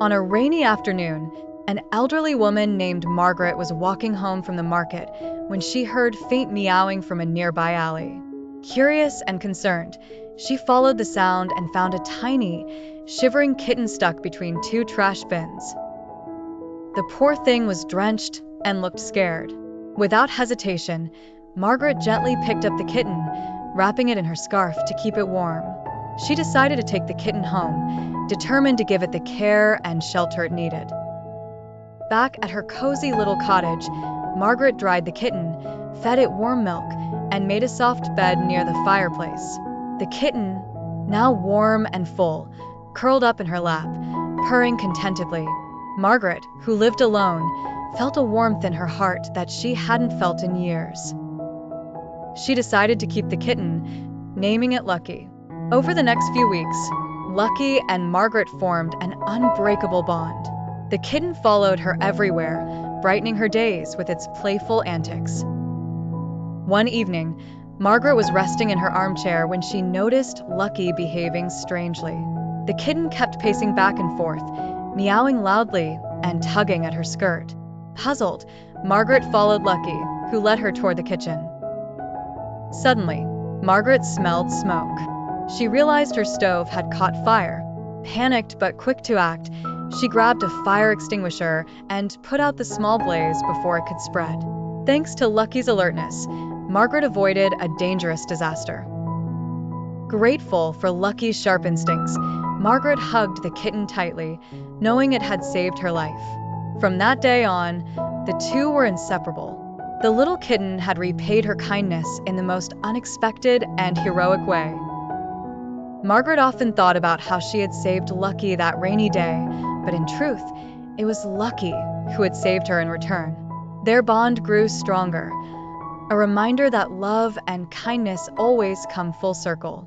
On a rainy afternoon, an elderly woman named Margaret was walking home from the market when she heard faint meowing from a nearby alley. Curious and concerned, she followed the sound and found a tiny, shivering kitten stuck between two trash bins. The poor thing was drenched and looked scared. Without hesitation, Margaret gently picked up the kitten, wrapping it in her scarf to keep it warm. She decided to take the kitten home, determined to give it the care and shelter it needed. Back at her cozy little cottage, Margaret dried the kitten, fed it warm milk, and made a soft bed near the fireplace. The kitten, now warm and full, curled up in her lap, purring contentedly. Margaret, who lived alone, felt a warmth in her heart that she hadn't felt in years. She decided to keep the kitten, naming it Lucky. Over the next few weeks, Lucky and Margaret formed an unbreakable bond. The kitten followed her everywhere, brightening her days with its playful antics. One evening, Margaret was resting in her armchair when she noticed Lucky behaving strangely. The kitten kept pacing back and forth, meowing loudly and tugging at her skirt. Puzzled, Margaret followed Lucky, who led her toward the kitchen. Suddenly, Margaret smelled smoke. She realized her stove had caught fire. Panicked but quick to act, she grabbed a fire extinguisher and put out the small blaze before it could spread. Thanks to Lucky's alertness, Margaret avoided a dangerous disaster. Grateful for Lucky's sharp instincts, Margaret hugged the kitten tightly, knowing it had saved her life. From that day on, the two were inseparable. The little kitten had repaid her kindness in the most unexpected and heroic way. Margaret often thought about how she had saved Lucky that rainy day, but in truth, it was Lucky who had saved her in return. Their bond grew stronger, a reminder that love and kindness always come full circle.